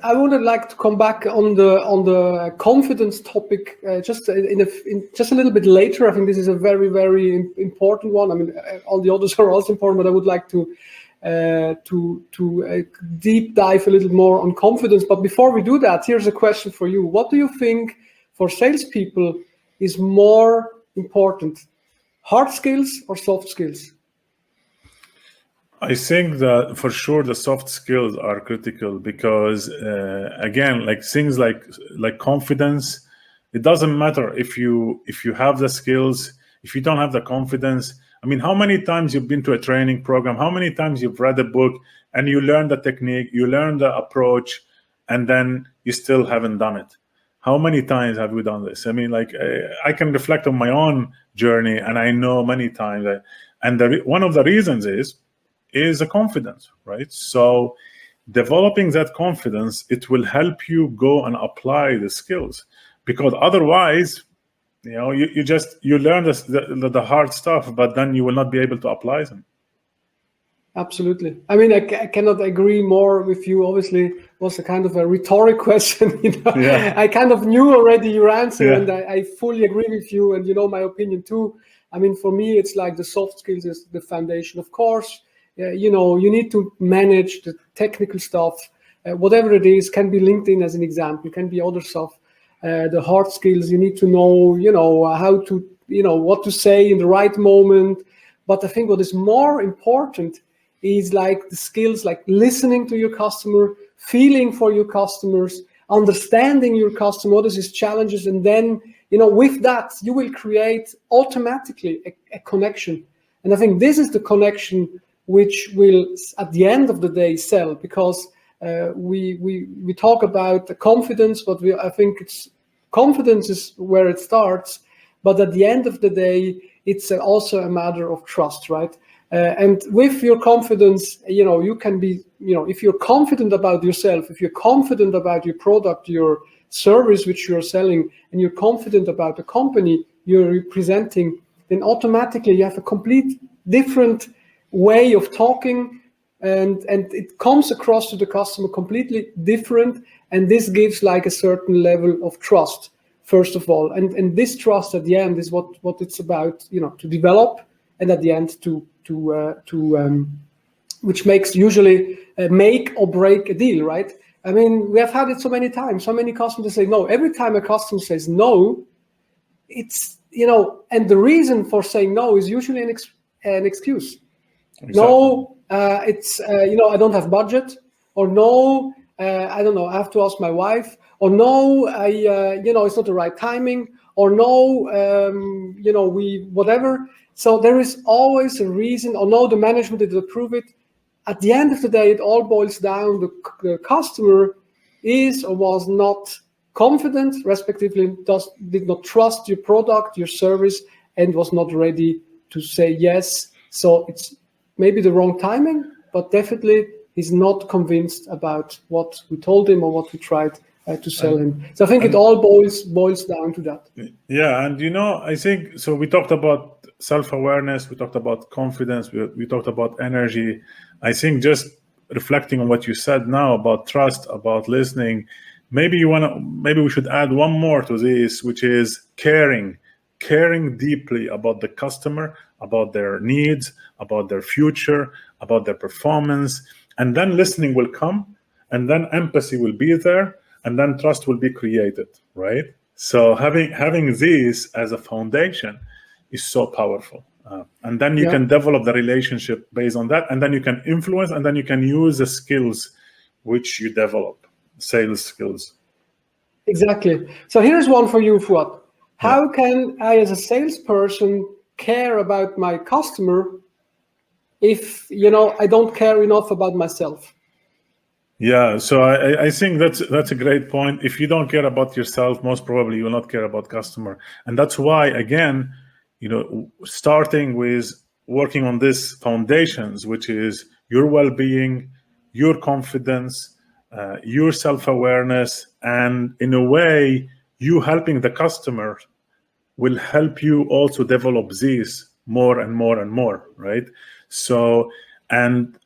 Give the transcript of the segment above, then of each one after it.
I would like to come back on the confidence topic just just a little bit later. I think this is a very, very important one. I mean, all the others are also important, but I would like to deep dive a little more on confidence. But before we do that, here's a question for you. What do you think for salespeople is more important, hard skills or soft skills? I think that for sure the soft skills are critical because again, like things like confidence, it doesn't matter if you have the skills, if you don't have the confidence. I mean, how many times you've been to a training program, how many times you've read a book and you learn the technique, you learn the approach, and then you still haven't done it? How many times have we done this? I mean, like I can reflect on my own journey, and I know many times that, and one of the reasons is a confidence, right? So developing that confidence, it will help you go and apply the skills, because otherwise, you know, you learn the hard stuff, but then you will not be able to apply them. Absolutely. I mean, I cannot agree more with you. Obviously, it was a kind of a rhetoric question. You know? Yeah. I kind of knew already your answer, yeah. And I fully agree with you. And you know my opinion too. I mean, for me, it's like the soft skills is the foundation. Of course, you know, you need to manage the technical stuff, whatever it is. Can be LinkedIn as an example, can be other stuff. The hard skills, you need to know, you know, how to, you know, what to say in the right moment. But I think what is more important is like the skills, like listening to your customer, feeling for your customers, understanding your customer, what is his challenges, and then, you know, with that, you will create automatically a connection. And I think this is the connection which will, at the end of the day, sell, because we talk about the confidence, but I think confidence is where it starts. But at the end of the day, it's also a matter of trust, right? And with your confidence, you know, you can be, you know, if you're confident about yourself, if you're confident about your product, your service which you're selling, and you're confident about the company you're representing, then automatically you have a complete different way of talking, and it comes across to the customer completely different. And this gives like a certain level of trust, first of all. And this trust at the end is what it's about, you know, to develop, and at the end to which makes usually make or break a deal, right? I mean, we have had it so many times. So many customers say no. Every time a customer says no, it's, you know, and the reason for saying no is usually an excuse. Exactly. No, it's you know, I don't have budget, or no, I don't know, I have to ask my wife, or no, you know, it's not the right timing, or no, you know, whatever. So there is always a reason, or no, the management didn't approve it. At the end of the day, it all boils down, the customer is or was not confident, respectively did not trust your product, your service, and was not ready to say yes. So it's maybe the wrong timing, but definitely he's not convinced about what we told him or what we tried to sell him. So I think it all boils down to that. Yeah, and you know, I think, so we talked about self-awareness, we talked about confidence, we talked about energy. I think just reflecting on what you said now about trust, about listening, maybe we should add one more to this, which is caring deeply about the customer, about their needs, about their future, about their performance. And then listening will come, and then empathy will be there, and then trust will be created, right? So having this as a foundation is so powerful. And then you can develop the relationship based on that, and then you can influence, and then you can use the skills which you develop, sales skills. Exactly. So here's one for you, Fouad. How can I, as a salesperson, care about my customer if, you know, I don't care enough about myself? Yeah, so I think that's a great point. If you don't care about yourself, most probably you will not care about customer. And that's why, again, you know, starting with working on these foundations, which is your well-being, your confidence, your self-awareness, and in a way, you helping the customer will help you also develop these more and more and more, right? So, and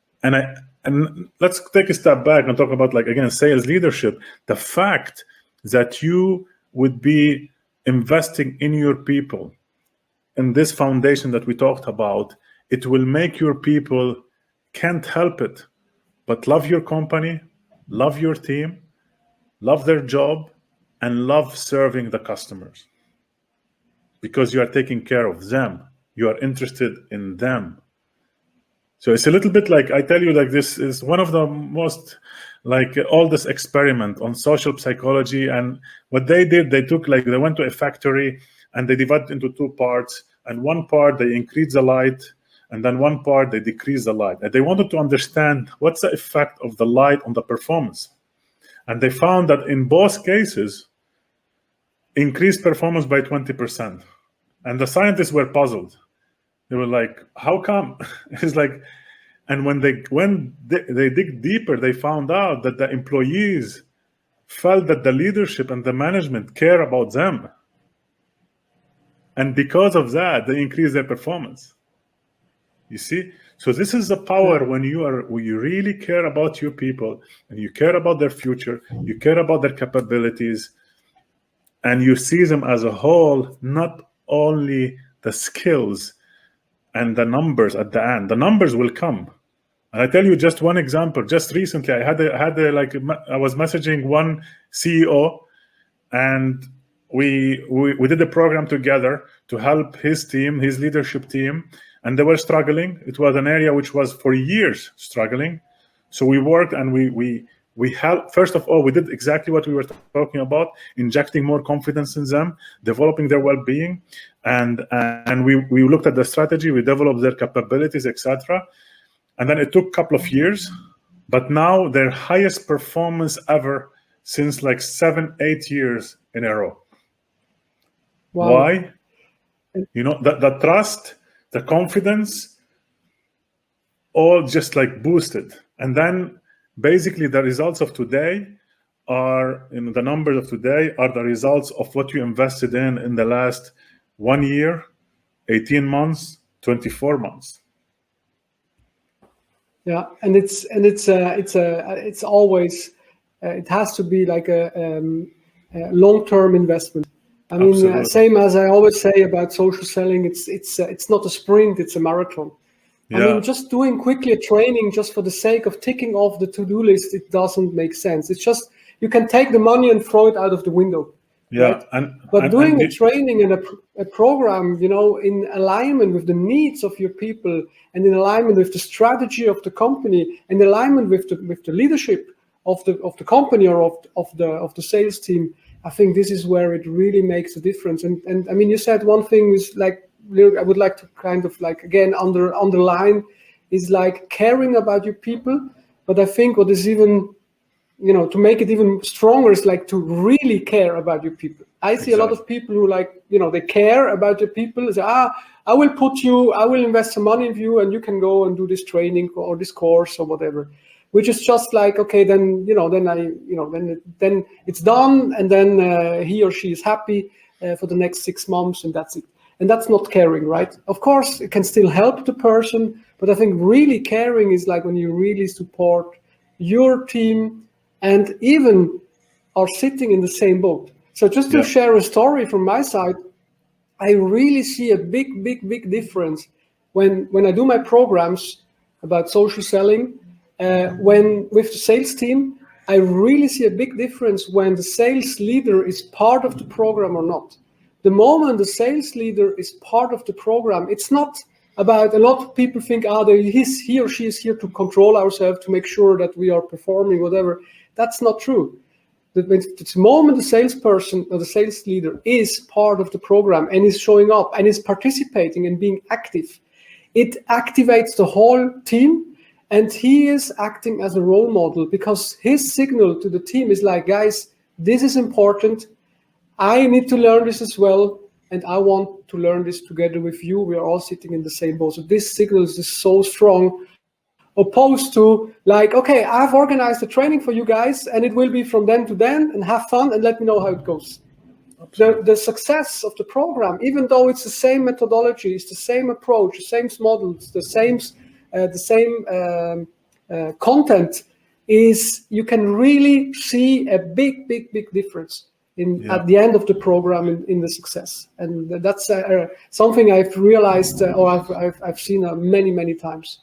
And let's take a step back and talk about, like, again, sales leadership. The fact that you would be investing in your people, in this foundation that we talked about, it will make your people can't help it but love your company, love your team, love their job, and love serving the customers. Because you are taking care of them. You are interested in them. So it's a little bit like, I tell you, like, this is one of the most, like, oldest experiment on social psychology. And what they did, they went to a factory and they divided into two parts. And one part, they increased the light, and then one part, they decreased the light. And they wanted to understand what's the effect of the light on the performance. And they found that in both cases, increased performance by 20%. And the scientists were puzzled. They were like, how come? It's like, and when they dig deeper, they found out that the employees felt that the leadership and the management care about them. And because of that, they increase their performance. You see? So this is the power when you really care about your people, and you care about their future, you care about their capabilities, and you see them as a whole, not only the skills and the numbers at the end. The numbers will come. And I tell you just one example. Just recently, I was messaging one CEO, and we did a program together to help his team, his leadership team, and they were struggling. It was an area which was for years struggling. So we worked and we helped. First of all, we did exactly what we were talking about, injecting more confidence in them, developing their well-being, and we looked at the strategy, we developed their capabilities, etc. And then it took a couple of years, but now their highest performance ever since like 7-8 years in a row. Wow. Why? You know, the trust, the confidence, all just like boosted. And then basically the results of today are, the numbers of today are the results of what you invested in the last 1 year, 18 months, 24 months. Yeah, and it's always it has to be like a long-term investment. I mean, same as I always say about social selling, it's not a sprint, it's a marathon. Yeah. I mean, just doing quickly a training just for the sake of ticking off the to-do list, it doesn't make sense. It's just, you can take the money and throw it out of the window. Yeah, right? But doing a training and a program, you know, in alignment with the needs of your people, and in alignment with the strategy of the company, and in alignment with the leadership of the company or of the sales team, I think this is where it really makes a difference. And I mean, you said one thing is like, I would like to kind of like again underline is like caring about your people. But I think what is even, you know, to make it even stronger is like to really care about your people. I see a lot of people who like, you know, they care about your people. They say, I will invest some money in you, and you can go and do this training or this course or whatever. Which is just like, okay, then, you know, then it's done, and then he or she is happy for the next 6 months, and that's it. And that's not caring, right? Of course, it can still help the person, but I think really caring is like when you really support your team and even are sitting in the same boat. So just to share a story from my side, I really see a big difference when I do my programs about social selling. When with the sales team, I really see a big difference when the sales leader is part of the program or not. The moment the sales leader is part of the program, it's not about, a lot of people think, he or she is here to control ourselves, to make sure that we are performing, whatever. That's not true. The moment the salesperson or the sales leader is part of the program and is showing up and is participating and being active, it activates the whole team, and he is acting as a role model because his signal to the team is like, guys, this is important. I need to learn this as well, and I want to learn this together with you. We are all sitting in the same boat. So this signal is so strong, opposed to like, okay, I've organized a training for you guys, and it will be from then to then, and have fun, and let me know how it goes. The success of the program, even though it's the same methodology, it's the same approach, the same models, the same content, is you can really see a big difference at the end of the program in the success. And that's something I've realized or I've seen many times.